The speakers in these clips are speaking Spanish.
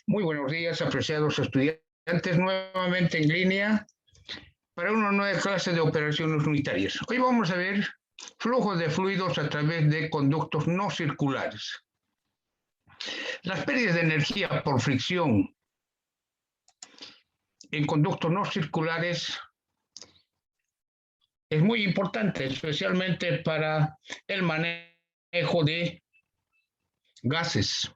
Muy buenos días, apreciados estudiantes, nuevamente en línea para una nueva clase de operaciones unitarias. Hoy vamos a ver flujos de fluidos a través de conductos no circulares. Las pérdidas de energía por fricción en conductos no circulares es muy importante, especialmente para el manejo de gases.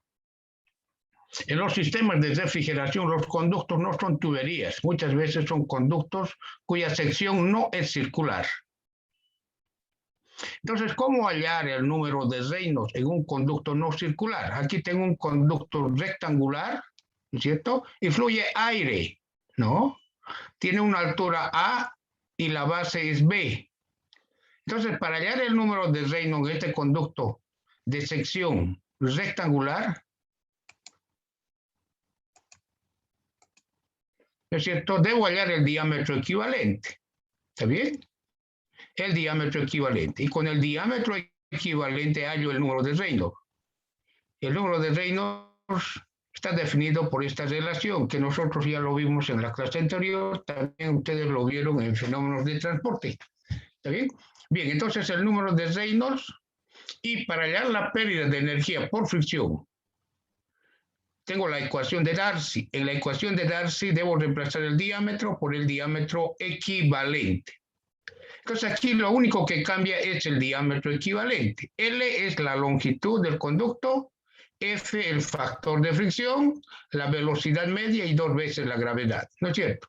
En los sistemas de refrigeración, los conductos no son tuberías, muchas veces son conductos cuya sección no es circular. Entonces, ¿cómo hallar el número de Reynolds en un conducto no circular? Aquí tengo un conducto rectangular, ¿no es cierto? Y fluye aire, ¿no? Tiene una altura A y la base es B. Entonces, para hallar el número de Reynolds en este conducto de sección rectangular, ¿no es cierto? Debo hallar el diámetro equivalente. ¿Está bien? El diámetro equivalente. Y con el diámetro equivalente hallo el número de Reynolds. El número de Reynolds está definido por esta relación, que nosotros ya lo vimos en la clase anterior, también ustedes lo vieron en fenómenos de transporte. ¿Está bien? Bien, entonces el número de Reynolds, y para hallar la pérdida de energía por fricción, tengo la ecuación de Darcy. En la ecuación de Darcy debo reemplazar el diámetro por el diámetro equivalente. Entonces aquí lo único que cambia es el diámetro equivalente. L es la longitud del conducto, F el factor de fricción, la velocidad media y 2 veces la gravedad, ¿no es cierto?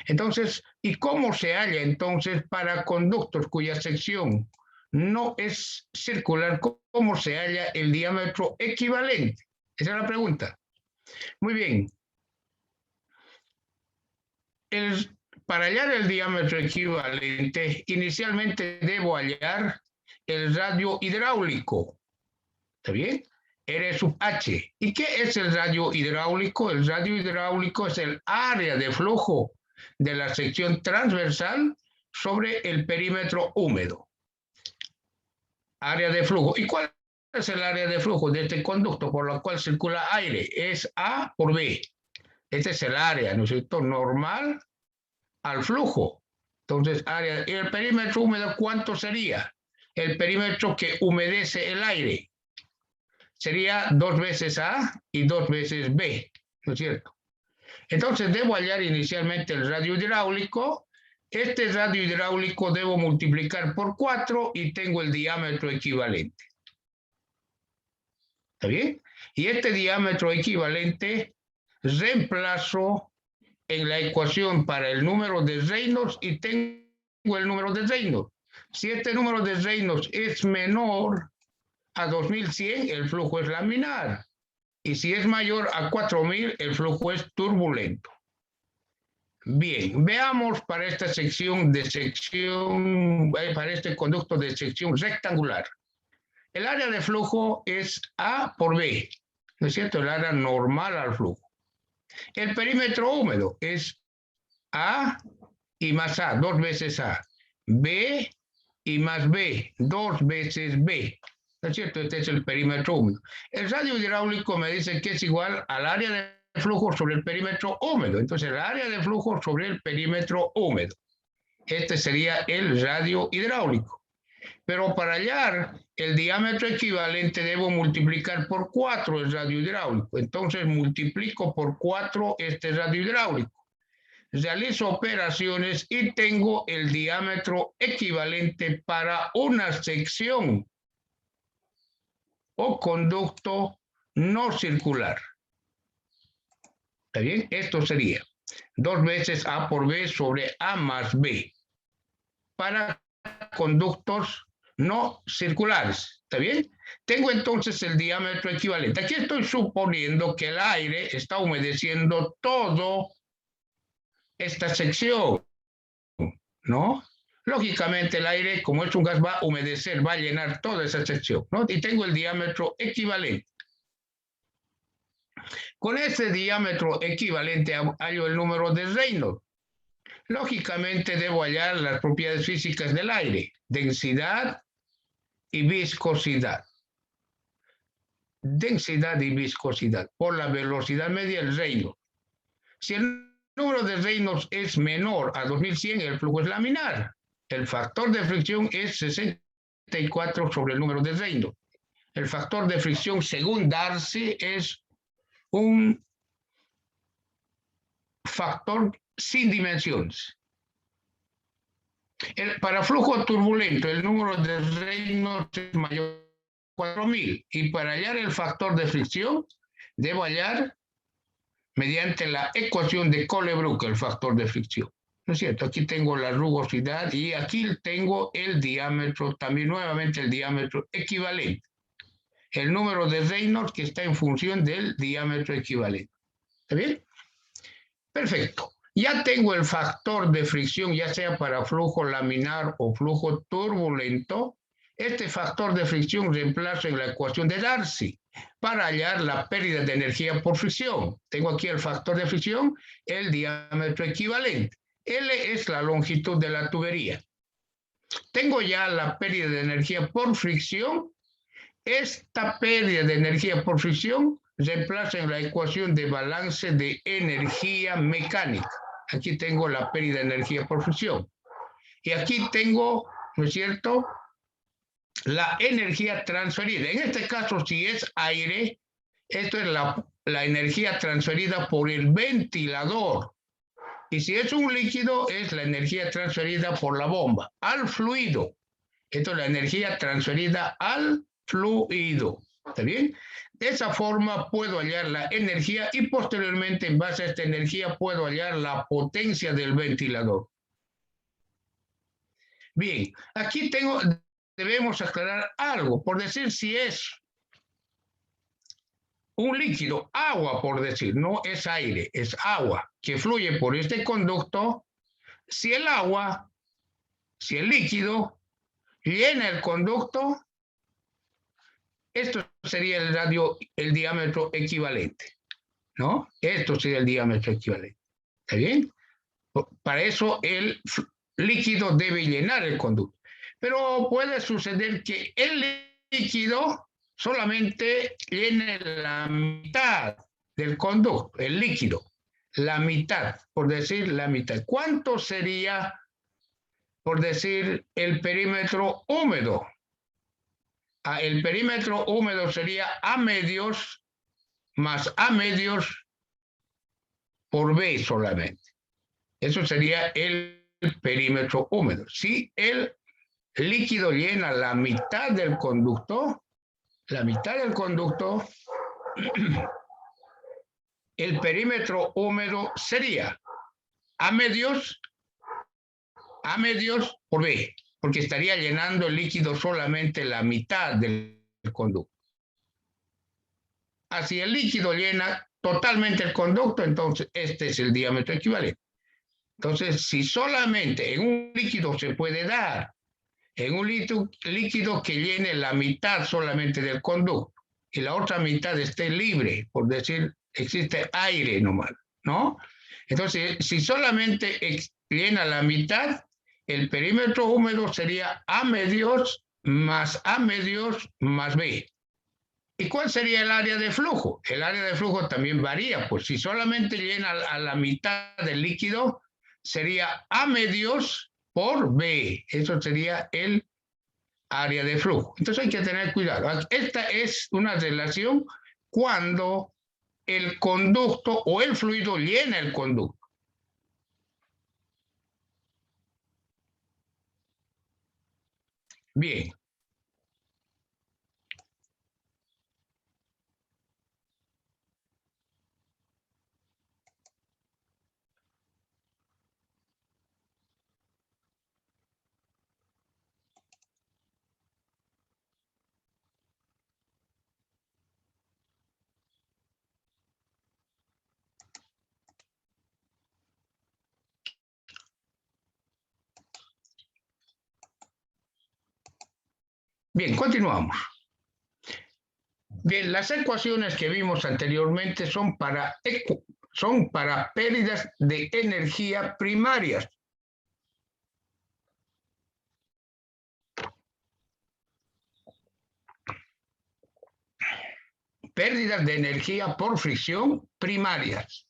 Entonces, ¿y cómo se halla entonces para conductos cuya sección no es circular, cómo se halla el diámetro equivalente? Esa es la pregunta. Muy bien. Para hallar el diámetro equivalente, inicialmente debo hallar el radio hidráulico. ¿Está bien? R sub H. ¿Y qué es el radio hidráulico? El radio hidráulico es el área de flujo de la sección transversal sobre el perímetro húmedo. Área de flujo. ¿Y cuál es el área de flujo de este conducto por la cual circula aire? Es A por B. Este es el área, ¿no es cierto? Normal al flujo. Entonces, área, ¿y el perímetro húmedo cuánto sería? El perímetro que humedece el aire sería 2 veces A y 2 veces B, ¿no es cierto? Entonces, debo hallar inicialmente el radio hidráulico. Este radio hidráulico debo multiplicar por 4 y tengo el diámetro equivalente. ¿Está bien? Y este diámetro equivalente reemplazo en la ecuación para el número de Reynolds y tengo el número de Reynolds. Si este número de Reynolds es menor a 2100, el flujo es laminar. Y si es mayor a 4000, el flujo es turbulento. Bien, veamos para esta sección para este conducto de sección rectangular. El área de flujo es A por B, ¿no es cierto? El área normal al flujo. El perímetro húmedo es A y más A, 2 veces A. B y más B, 2 veces B. ¿No es cierto? Este es el perímetro húmedo. El radio hidráulico me dice que es igual al área de flujo sobre el perímetro húmedo. Entonces, el área de flujo sobre el perímetro húmedo. Este sería el radio hidráulico. Pero para hallar el diámetro equivalente debo multiplicar por 4 el radio hidráulico. Entonces multiplico por 4 este radio hidráulico. Realizo operaciones y tengo el diámetro equivalente para una sección o conducto no circular. ¿Está bien? Esto sería 2 veces A por B sobre A más B para conductos no circulares. ¿Está bien? Tengo entonces el diámetro equivalente. Aquí estoy suponiendo que el aire está humedeciendo toda esta sección, ¿no? Lógicamente el aire, como es un gas, va a humedecer, va a llenar toda esa sección, ¿no? Y tengo el diámetro equivalente. Con ese diámetro equivalente hallo el número de Reynolds. Lógicamente debo hallar las propiedades físicas del aire, densidad y viscosidad. densidad y viscosidad por la velocidad media del Reynolds. Si el número de Reynolds es menor a 2100, el flujo es laminar. El factor de fricción es 64 sobre el número de Reynolds. El factor de fricción, según Darcy, es un factor sin dimensiones. Para flujo turbulento, el número de Reynolds es mayor a 4000 y para hallar el factor de fricción, debo hallar mediante la ecuación de Colebrook el factor de fricción. ¿No es cierto? Aquí tengo la rugosidad y aquí tengo el diámetro, también nuevamente el diámetro equivalente. El número de Reynolds que está en función del diámetro equivalente. ¿Está bien? Perfecto. Ya tengo el factor de fricción, ya sea para flujo laminar o flujo turbulento. Este factor de fricción reemplazo en la ecuación de Darcy para hallar la pérdida de energía por fricción. Tengo aquí el factor de fricción, el diámetro equivalente. L es la longitud de la tubería. Tengo ya la pérdida de energía por fricción. Esta pérdida de energía por fricción reemplaza en la ecuación de balance de energía mecánica. Aquí tengo la pérdida de energía por fricción. Y aquí tengo, ¿no es cierto?, la energía transferida. En este caso, si es aire, esto es la energía transferida por el ventilador. Y si es un líquido, es la energía transferida por la bomba al fluido. Esto es la energía transferida al fluido. ¿Está bien? De esa forma puedo hallar la energía y posteriormente en base a esta energía puedo hallar la potencia del ventilador. Bien, aquí debemos aclarar algo. Por decir, si es un líquido, agua por decir, no es aire, es agua que fluye por este conducto. Si el agua, si el líquido llena el conducto, esto sería el diámetro equivalente, ¿no? Esto sería el diámetro equivalente. ¿Está bien? Para eso el líquido debe llenar el conducto. Pero puede suceder que el líquido solamente llene la mitad del conducto, el líquido, la mitad, por decir la mitad. ¿Cuánto sería, por decir, el perímetro húmedo? El perímetro húmedo sería A medios más A medios por B solamente. Eso sería el perímetro húmedo. Si el líquido llena la mitad del conducto, el perímetro húmedo sería A medios por B, porque estaría llenando el líquido solamente la mitad del conducto. Así el líquido llena totalmente el conducto, entonces este es el diámetro equivalente. Entonces, si solamente en un líquido se puede dar, en un líquido que llene la mitad solamente del conducto y la otra mitad esté libre, por decir, existe aire nomás, ¿no? Entonces, si solamente llena la mitad, el perímetro húmedo sería A medios más B. ¿Y cuál sería el área de flujo? El área de flujo también varía, pues si solamente llena a la mitad del líquido, sería A medios por B. Eso sería el área de flujo. Entonces hay que tener cuidado. Esta es una relación cuando el conducto o el fluido llena el conducto. Bien. Bien, continuamos. Bien, las ecuaciones que vimos anteriormente son para pérdidas de energía primarias. pérdidas de energía por fricción primarias.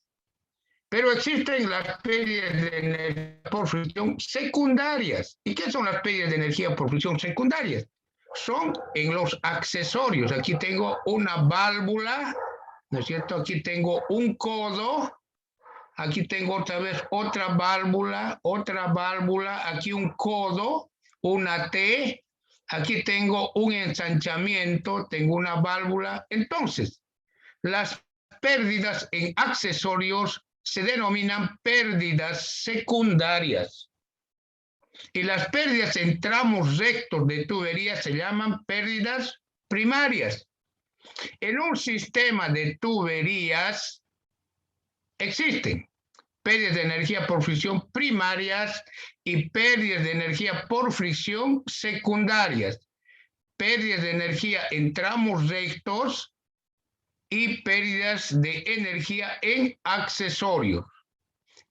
Pero existen las pérdidas de energía por fricción secundarias. ¿Y qué son las pérdidas de energía por fricción secundarias? Son en los accesorios. Aquí tengo una válvula, ¿no es cierto? Aquí tengo un codo, aquí tengo otra vez otra válvula, aquí un codo, una T, aquí tengo un ensanchamiento, tengo una válvula. Entonces, las pérdidas en accesorios se denominan pérdidas secundarias. Y las pérdidas en tramos rectos de tubería se llaman pérdidas primarias. En un sistema de tuberías existen pérdidas de energía por fricción primarias y pérdidas de energía por fricción secundarias. Pérdidas de energía en tramos rectos y pérdidas de energía en accesorios.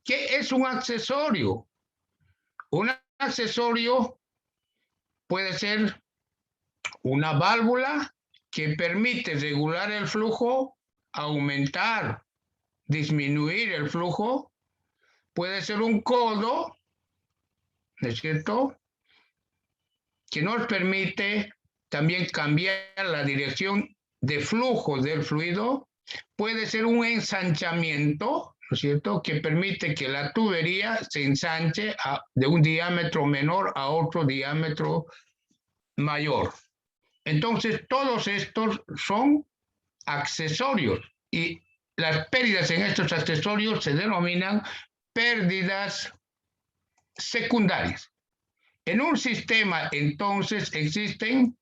¿Qué es un accesorio? Un accesorio puede ser una válvula que permite regular el flujo, aumentar, disminuir el flujo. Puede ser un codo, ¿no es cierto?, que nos permite también cambiar la dirección de flujo del fluido. Puede ser un ensanchamiento, ¿no es cierto?, que permite que la tubería se ensanche de un diámetro menor a otro diámetro mayor. Entonces, todos estos son accesorios y las pérdidas en estos accesorios se denominan pérdidas secundarias. En un sistema, entonces, existen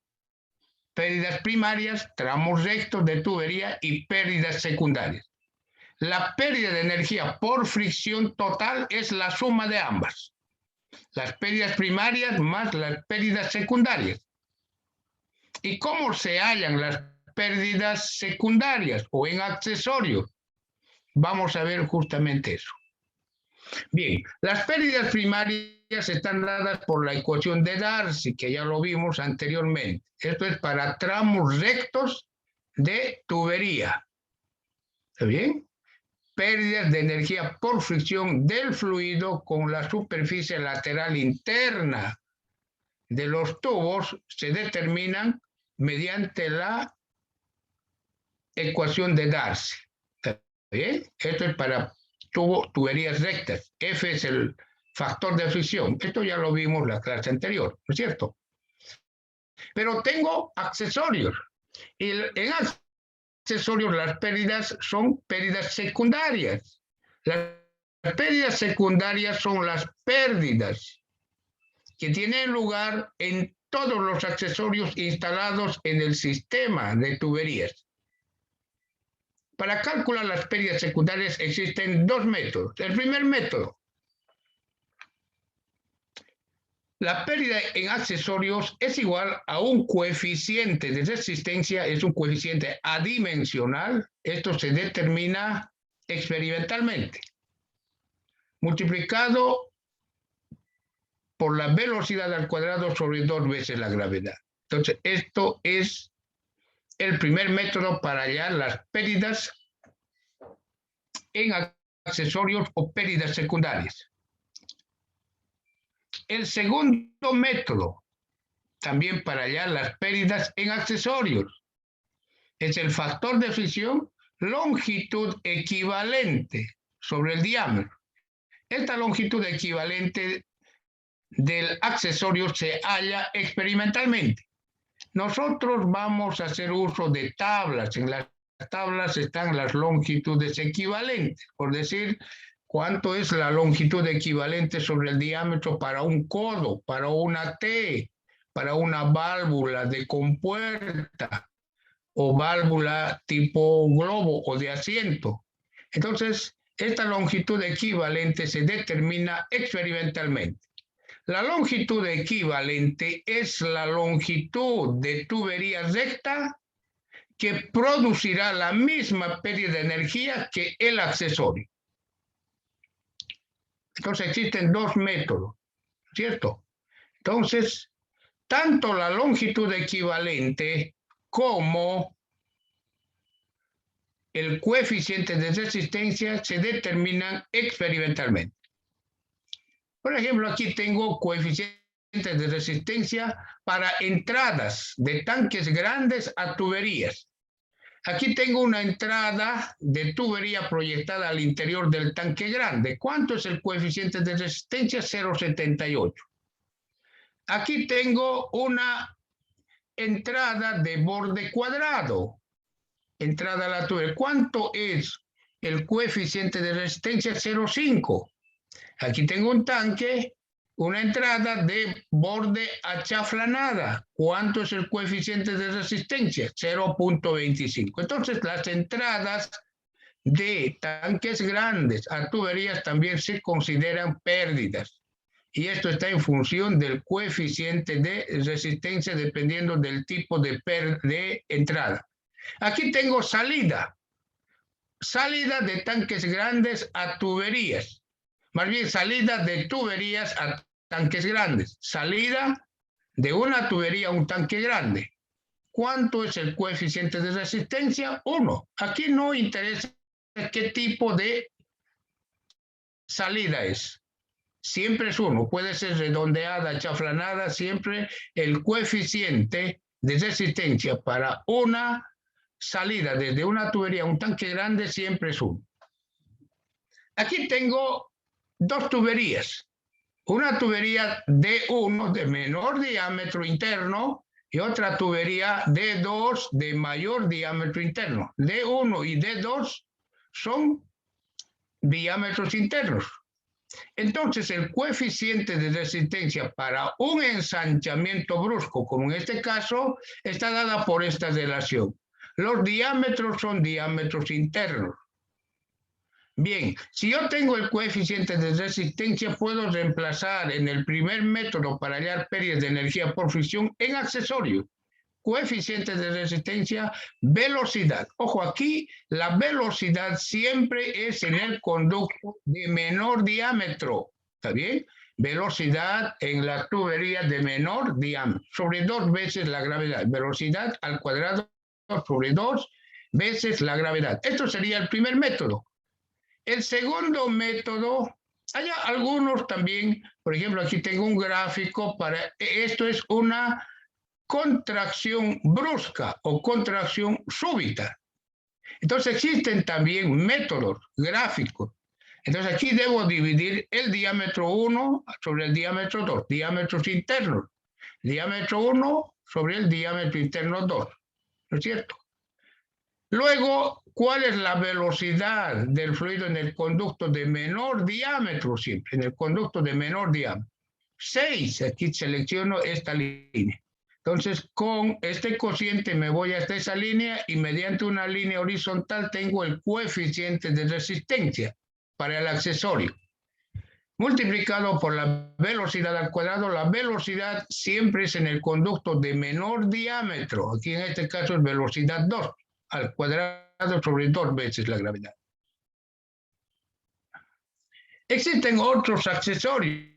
pérdidas primarias, tramos rectos de tubería y pérdidas secundarias. La pérdida de energía por fricción total es la suma de ambas. Las pérdidas primarias más las pérdidas secundarias. ¿Y cómo se hallan las pérdidas secundarias o en accesorios? Vamos a ver justamente eso. Bien, las pérdidas primarias están dadas por la ecuación de Darcy, que ya lo vimos anteriormente. Esto es para tramos rectos de tubería. ¿Está bien? Pérdidas de energía por fricción del fluido con la superficie lateral interna de los tubos se determinan mediante la ecuación de Darcy. ¿Está bien? Esto es para tuberías rectas. F es el factor de fricción. Esto ya lo vimos en la clase anterior, ¿no es cierto? Pero tengo accesorios. Y en accesorios las pérdidas son pérdidas secundarias. Las pérdidas secundarias son las pérdidas que tienen lugar en todos los accesorios instalados en el sistema de tuberías. Para calcular las pérdidas secundarias existen dos métodos. El primer método, la pérdida en accesorios es igual a un coeficiente de resistencia, es un coeficiente adimensional. Esto se determina experimentalmente, multiplicado por la velocidad al cuadrado sobre 2 veces la gravedad. Entonces, esto es el primer método para hallar las pérdidas en accesorios o pérdidas secundarias. El segundo método, también para hallar las pérdidas en accesorios, es el factor de fricción longitud equivalente sobre el diámetro. Esta longitud equivalente del accesorio se halla experimentalmente. Nosotros vamos a hacer uso de tablas. En las tablas están las longitudes equivalentes, por decir, ¿cuánto es la longitud equivalente sobre el diámetro para un codo, para una T, para una válvula de compuerta o válvula tipo globo o de asiento? Entonces, esta longitud equivalente se determina experimentalmente. La longitud equivalente es la longitud de tubería recta que producirá la misma pérdida de energía que el accesorio. Entonces existen dos métodos, ¿cierto? Entonces, tanto la longitud equivalente como el coeficiente de resistencia se determinan experimentalmente. Por ejemplo, aquí tengo coeficientes de resistencia para entradas de tanques grandes a tuberías. Aquí tengo una entrada de tubería proyectada al interior del tanque grande. ¿Cuánto es el coeficiente de resistencia? 0,78. Aquí tengo una entrada de borde cuadrado. Entrada a la tubería. ¿Cuánto es el coeficiente de resistencia? 0,5. Aquí tengo un tanque, una entrada de borde achaflanada. ¿Cuánto es el coeficiente de resistencia? 0,25. Entonces, las entradas de tanques grandes a tuberías también se consideran pérdidas. Y esto está en función del coeficiente de resistencia dependiendo del tipo de entrada. Aquí tengo salida. Salida de tanques grandes a tuberías. Más bien, salida de tuberías a tanques grandes. Salida de una tubería a un tanque grande. ¿Cuánto es el coeficiente de resistencia? 1. Aquí no interesa qué tipo de salida es. Siempre es 1. Puede ser redondeada, chaflanada. Siempre el coeficiente de resistencia para una salida desde una tubería a un tanque grande siempre es 1. Aquí tengo dos tuberías. Una tubería D1 de menor diámetro interno y otra tubería D2 de mayor diámetro interno. D1 y D2 son diámetros internos. Entonces, el coeficiente de resistencia para un ensanchamiento brusco, como en este caso, está dada por esta relación. Los diámetros son diámetros internos. Bien, si yo tengo el coeficiente de resistencia, puedo reemplazar en el primer método para hallar pérdidas de energía por fricción en accesorio. Coeficiente de resistencia, velocidad. Ojo, aquí la velocidad siempre es en el conducto de menor diámetro. ¿Está bien? Velocidad en la tubería de menor diámetro, sobre 2 veces la gravedad. Velocidad al cuadrado sobre 2 veces la gravedad. Esto sería el primer método. El segundo método, hay algunos también, por ejemplo, aquí tengo un gráfico para, esto es una contracción brusca o contracción súbita. Entonces existen también métodos gráficos. Entonces aquí debo dividir el diámetro 1 sobre el diámetro 2, diámetros internos. Diámetro 1 sobre el diámetro interno 2, ¿no es cierto? Luego, ¿cuál es la velocidad del fluido en el conducto de menor diámetro siempre? En el conducto de menor diámetro. 6, aquí selecciono esta línea. Entonces, con este cociente me voy hasta esa línea y mediante una línea horizontal tengo el coeficiente de resistencia para el accesorio. Multiplicado por la velocidad al cuadrado, la velocidad siempre es en el conducto de menor diámetro. Aquí en este caso es velocidad 2 al cuadrado sobre 2 veces la gravedad. Existen otros accesorios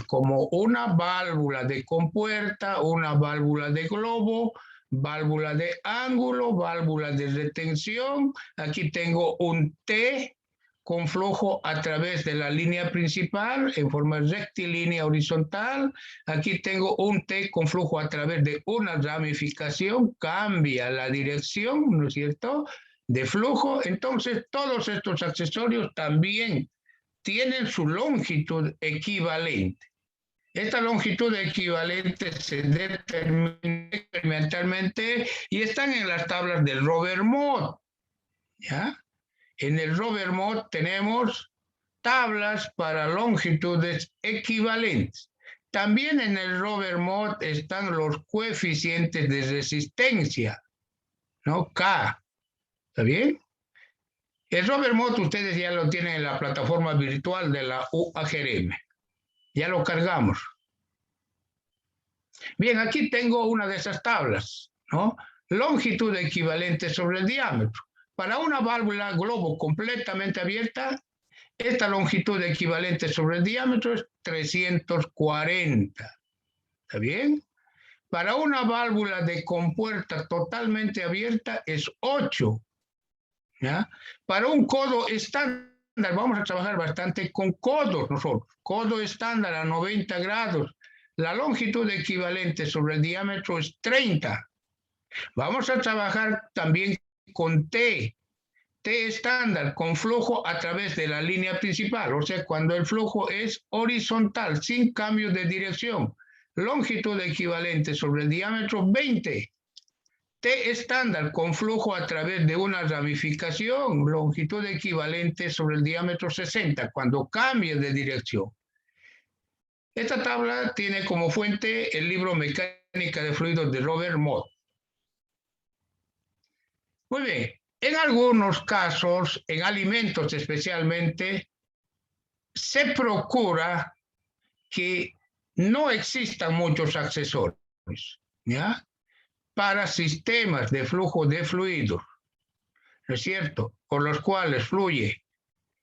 como una válvula de compuerta, una válvula de globo, válvula de ángulo, válvula de retención. Aquí tengo un T con flujo a través de la línea principal en forma rectilínea horizontal. Aquí tengo un T con flujo a través de una ramificación, cambia la dirección, ¿no es cierto?, de flujo. Entonces, todos estos accesorios también tienen su longitud equivalente. Esta longitud equivalente se determina experimentalmente y están en las tablas del Robert-Mott, ¿ya? En el Robert-Mott tenemos tablas para longitudes equivalentes. También en el Robert-Mott están los coeficientes de resistencia, ¿no? K, ¿está bien? El Robert-Mott ustedes ya lo tienen en la plataforma virtual de la UAGRM. Ya lo cargamos. Bien, aquí tengo una de esas tablas, ¿no? Longitud equivalente sobre el diámetro. Para una válvula globo completamente abierta, esta longitud equivalente sobre el diámetro es 340. ¿Está bien? Para una válvula de compuerta totalmente abierta es 8. ¿ya? Para un codo estándar, vamos a trabajar bastante con codos nosotros. Codo estándar a 90 grados. La longitud equivalente sobre el diámetro es 30. Vamos a trabajar también con T. T estándar con flujo a través de la línea principal, o sea, cuando el flujo es horizontal, sin cambio de dirección. Longitud equivalente sobre el diámetro 20. T estándar con flujo a través de una ramificación, longitud equivalente sobre el diámetro 60, cuando cambie de dirección. Esta tabla tiene como fuente el libro Mecánica de Fluidos de Robert Mott. Muy bien, en algunos casos, en alimentos especialmente, se procura que no existan muchos accesorios, ¿ya? Para sistemas de flujo de fluidos, ¿no es cierto? Por los cuales fluye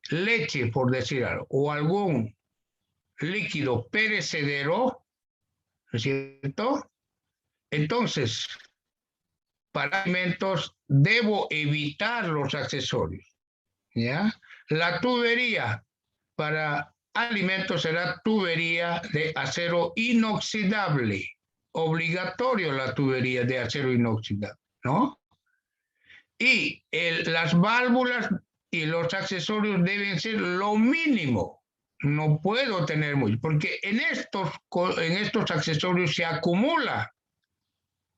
leche, por decir algo, o algún líquido perecedero, ¿no es cierto? Entonces, para alimentos debo evitar los accesorios, ¿ya? La tubería para alimentos será tubería de acero inoxidable, obligatorio la tubería de acero inoxidable, ¿no? Y las válvulas y los accesorios deben ser lo mínimo. No puedo tener mucho, porque en estos accesorios se acumula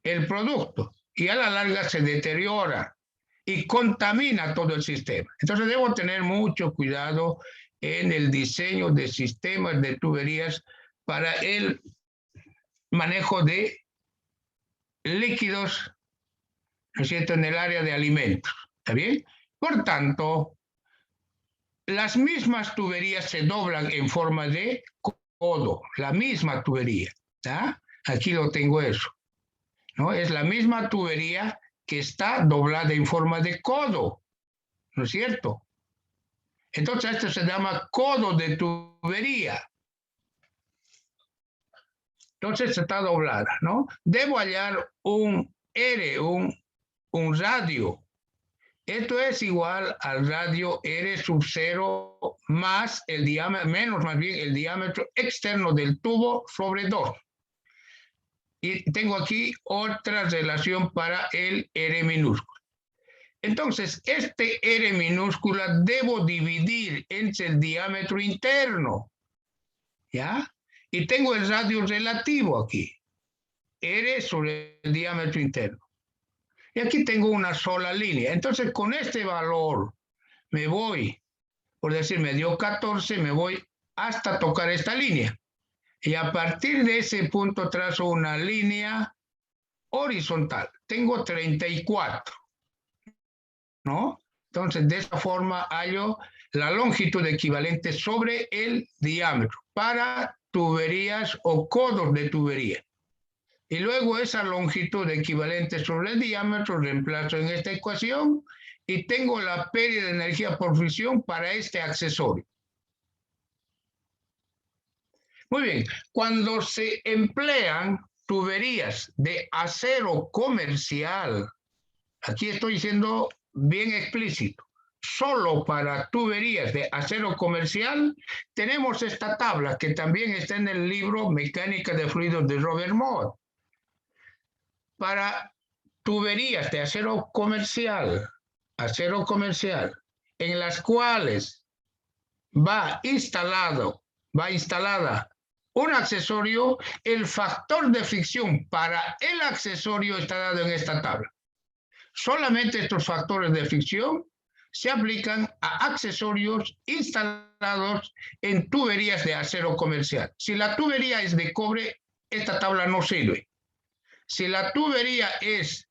el producto y a la larga se deteriora y contamina todo el sistema. Entonces debo tener mucho cuidado en el diseño de sistemas de tuberías para el manejo de líquidos, ¿no es cierto?, en el área de alimentos. ¿Está bien? Por tanto, las mismas tuberías se doblan en forma de codo, la misma tubería. ¿Está? Aquí lo tengo eso, ¿no? Es la misma tubería que está doblada en forma de codo, ¿no es cierto? Entonces esto se llama codo de tubería. Entonces está doblada, ¿no? Debo hallar un R, un radio. Esto es igual al radio R sub 0 más el diámetro, menos más bien el diámetro externo del tubo sobre 2. Y tengo aquí otra relación para el R minúsculo. Entonces, este R minúscula debo dividir entre el diámetro interno, ¿ya? Y tengo el radio relativo aquí, R sobre el diámetro interno. Y aquí tengo una sola línea. Entonces, con este valor me voy, por decir, me dio 14, me voy hasta tocar esta línea. Y a partir de ese punto trazo una línea horizontal. Tengo 34, ¿no? Entonces, de esta forma hallo la longitud equivalente sobre el diámetro para tuberías o codos de tubería. Y luego esa longitud equivalente sobre el diámetro reemplazo en esta ecuación y tengo la pérdida de energía por fricción para este accesorio. Muy bien, cuando se emplean tuberías de acero comercial, aquí estoy siendo bien explícito, solo para tuberías de acero comercial, tenemos esta tabla que también está en el libro Mecánica de Fluidos de Robert Mott. Para tuberías de acero comercial, en las cuales va instalada un accesorio, el factor de fricción para el accesorio está dado en esta tabla. Solamente estos factores de fricción se aplican a accesorios instalados en tuberías de acero comercial. Si la tubería es de cobre, esta tabla no sirve. Si la tubería es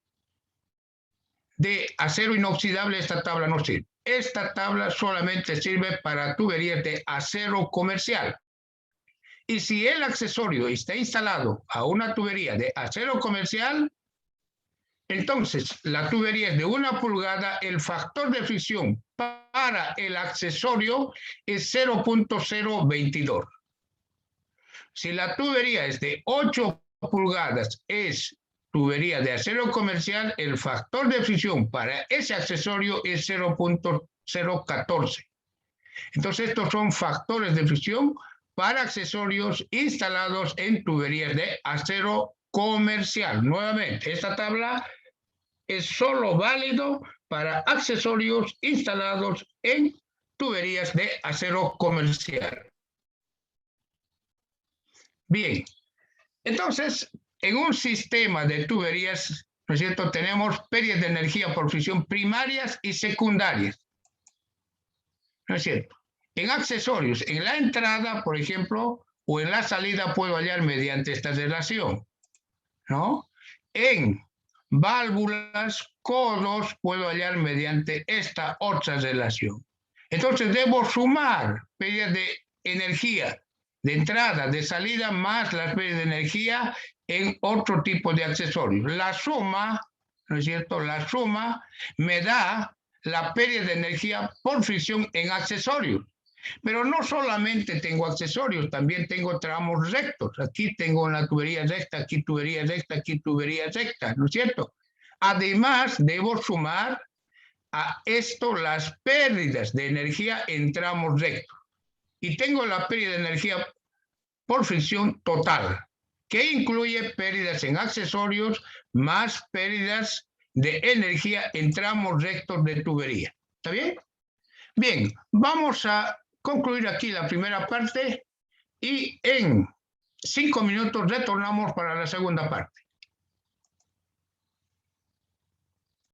de acero inoxidable, esta tabla no sirve. Esta tabla solamente sirve para tuberías de acero comercial. Y si el accesorio está instalado a una tubería de acero comercial, entonces la tubería es de 1 pulgada, el factor de fricción para el accesorio es 0.022. Si la tubería es de 8 pulgadas, es tubería de acero comercial, el factor de fricción para ese accesorio es 0.014. Entonces, estos son factores de fricción para accesorios instalados en tuberías de acero comercial. Nuevamente, esta tabla es solo válido para accesorios instalados en tuberías de acero comercial. Bien, entonces, en un sistema de tuberías, ¿no es cierto?, tenemos pérdidas de energía por fricción primarias y secundarias. ¿No es cierto? En accesorios, en la entrada, por ejemplo, o en la salida puedo hallar mediante esta relación, ¿no? En válvulas, codos, puedo hallar mediante esta otra relación. Entonces debo sumar pérdidas de energía de entrada, de salida, más las pérdidas de energía en otro tipo de accesorios. La suma, ¿no es cierto? La suma me da la pérdida de energía por fricción en accesorios. Pero no solamente tengo accesorios, también tengo tramos rectos. Aquí tengo una tubería recta, aquí tubería recta, aquí tubería recta, ¿no es cierto? Además, debo sumar a esto las pérdidas de energía en tramos rectos. Y tengo la pérdida de energía por fricción total, que incluye pérdidas en accesorios más pérdidas de energía en tramos rectos de tubería. ¿Está bien? Bien, vamos a concluir aquí la primera parte y en 5 minutos retornamos para la segunda parte.